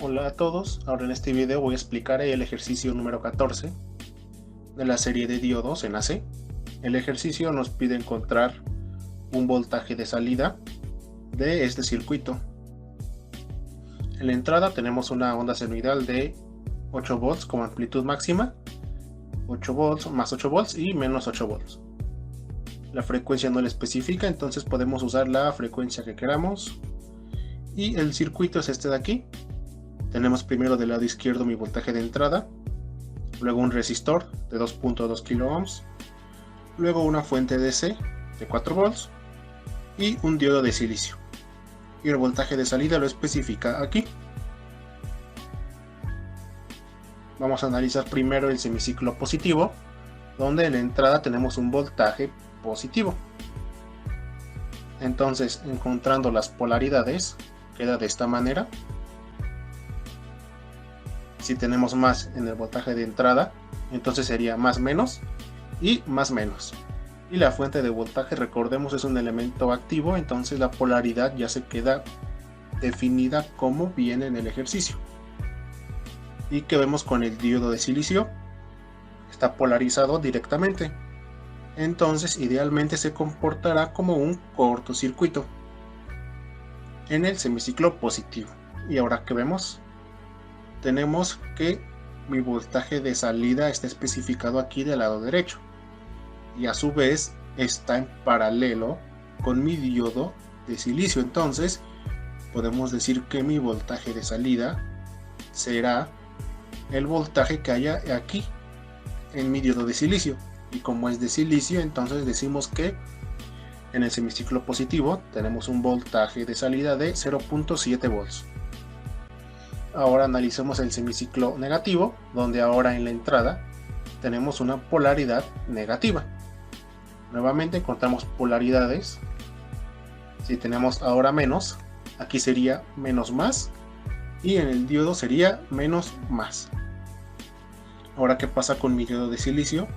Hola a todos, ahora en este video voy a explicar el ejercicio número 14 de la serie de diodos en AC. El ejercicio nos pide encontrar un voltaje de salida de este circuito. En la entrada tenemos una onda senoidal de 8 volts como amplitud máxima, 8 volts más 8 volts y menos 8 volts. La frecuencia no la especifica, entonces podemos usar la frecuencia que queramos. Y el circuito es este de aquí. Tenemos primero del lado izquierdo mi voltaje de entrada, luego un resistor de 2.2 kΩ, luego una fuente DC de 4 volts y un diodo de silicio. Y el voltaje de salida lo especifica aquí. Vamos a analizar primero el semiciclo positivo, donde en la entrada tenemos un voltaje positivo. Entonces, encontrando las polaridades, queda de esta manera. Si tenemos más en el voltaje de entrada, entonces sería más menos y más menos. Y la fuente de voltaje, recordemos, es un elemento activo, entonces la polaridad ya se queda definida como viene en el ejercicio. Y que vemos con el diodo de silicio, está polarizado directamente. Entonces idealmente se comportará como un cortocircuito en el semiciclo positivo. Y ahora que vemos, tenemos que mi voltaje de salida está especificado aquí del lado derecho y a su vez está en paralelo con mi diodo de silicio. Entonces podemos decir que mi voltaje de salida será el voltaje que haya aquí en mi diodo de silicio, y como es de silicio, entonces decimos que en el semiciclo positivo tenemos un voltaje de salida de 0.7 volts. Ahora analicemos el semiciclo negativo, donde ahora en la entrada tenemos una polaridad negativa. Nuevamente encontramos polaridades. Si tenemos ahora menos, aquí sería menos más, y en el diodo sería menos más. Ahora, ¿qué pasa con mi diodo de silicio?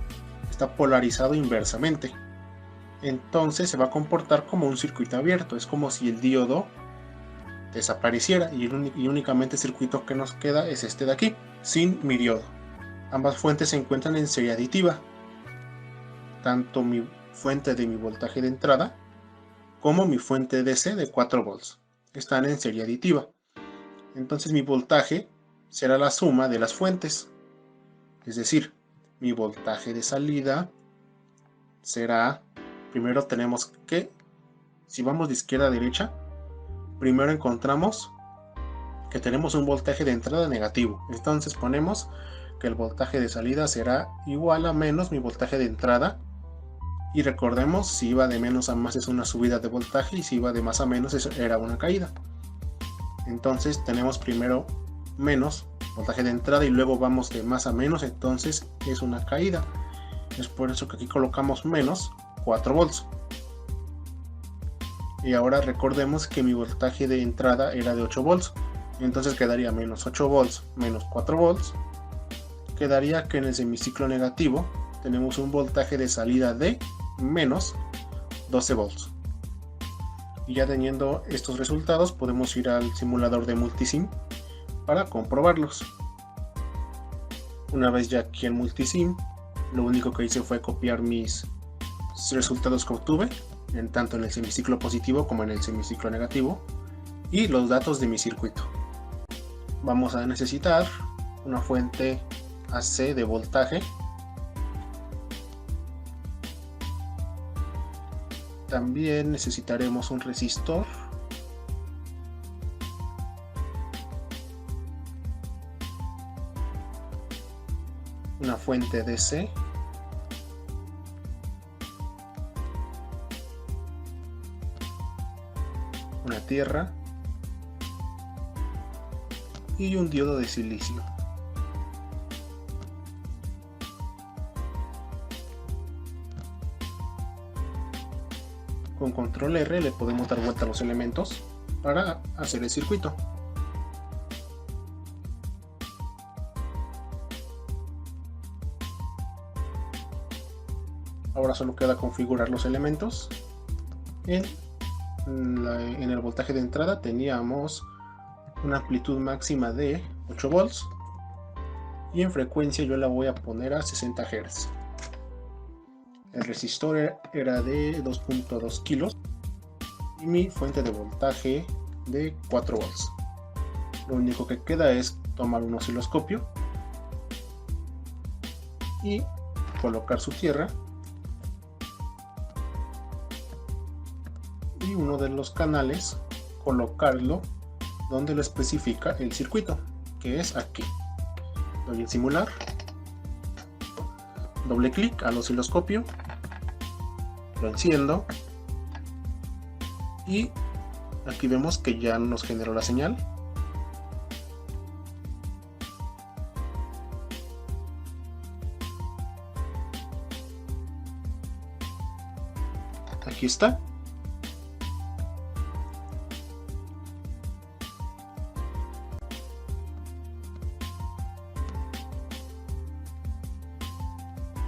Está polarizado inversamente. Entonces se va a comportar como un circuito abierto. Es como si el diodo desapareciera y únicamente el circuito que nos queda es este de aquí, sin mi diodo. Ambas fuentes se encuentran en serie aditiva. Tanto mi fuente de mi voltaje de entrada como mi fuente DC de 4 volts están en serie aditiva. Entonces mi voltaje será la suma de las fuentes. Es decir, mi voltaje de salida será, primero tenemos que, si vamos de izquierda a derecha, primero encontramos que tenemos un voltaje de entrada negativo. Entonces ponemos que el voltaje de salida será igual a menos mi voltaje de entrada. Y recordemos, si iba de menos a más es una subida de voltaje, y si iba de más a menos era una caída. Entonces tenemos primero menos voltaje de entrada y luego vamos de más a menos, entonces es una caída. Es por eso que aquí colocamos menos 4 volts. Y ahora recordemos que mi voltaje de entrada era de 8 volts. Entonces quedaría menos 8 volts menos 4 volts. Quedaría que en el semiciclo negativo tenemos un voltaje de salida de menos 12 volts. Y ya teniendo estos resultados podemos ir al simulador de Multisim para comprobarlos. Una vez ya aquí en Multisim, lo único que hice fue copiar mis resultados que obtuve, tanto en el semiciclo positivo como en el semiciclo negativo, y los datos de mi circuito. Vamos a necesitar una fuente AC de voltaje. También necesitaremos un resistor. Una fuente DC. Una tierra. Y un diodo de silicio. Con control R le podemos dar vuelta a los elementos para hacer el circuito. Ahora solo queda configurar los elementos. En el voltaje de entrada teníamos una amplitud máxima de 8 volts y en frecuencia yo la voy a poner a 60 Hz. El resistor era de 2.2 kilos y mi fuente de voltaje de 4 volts. Lo único que queda es tomar un osciloscopio y colocar su tierra y uno de los canales colocarlo donde lo especifica el circuito, que es aquí. Doy en simular, doble clic al osciloscopio, lo enciendo y aquí vemos que ya nos generó la señal. Aquí está.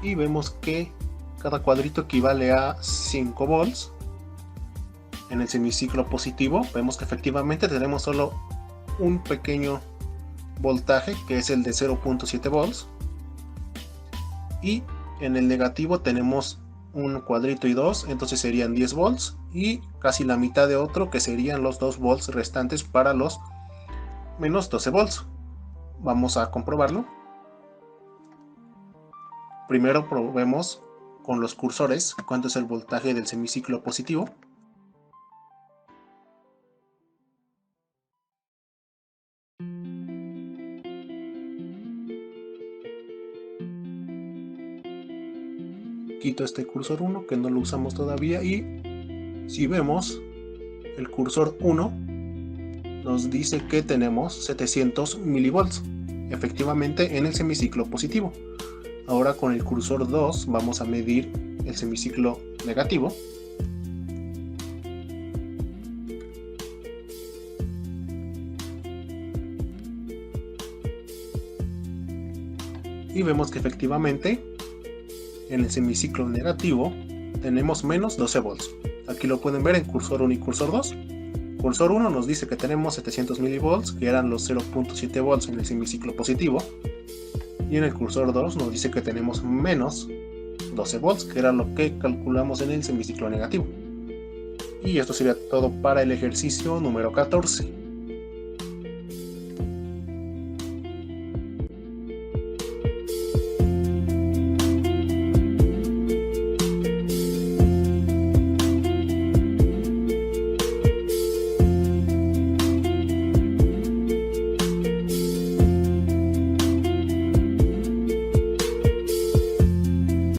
Y vemos que cada cuadrito equivale a 5 volts. En el semiciclo positivo vemos que efectivamente tenemos solo un pequeño voltaje, que es el de 0.7 volts, y en el negativo tenemos un cuadrito y dos, entonces serían 10 volts y casi la mitad de otro, que serían los 2 volts restantes para los menos 12 volts. Vamos a comprobarlo. Primero probemos con los cursores cuánto es el voltaje del semiciclo positivo. Quito este cursor 1 que no lo usamos todavía y si vemos el cursor 1 nos dice que tenemos 700 milivolts efectivamente en el semiciclo positivo. Ahora con el cursor 2 vamos a medir el semiciclo negativo. Y vemos que efectivamente en el semiciclo negativo tenemos menos 12 volts. Aquí lo pueden ver en cursor 1 y cursor 2. Cursor 1 nos dice que tenemos 700 milivolts, que eran los 0.7 volts en el semiciclo positivo. Y en el cursor 2 nos dice que tenemos menos 12 volts, que era lo que calculamos en el semiciclo negativo. Y esto sería todo para el ejercicio número 14.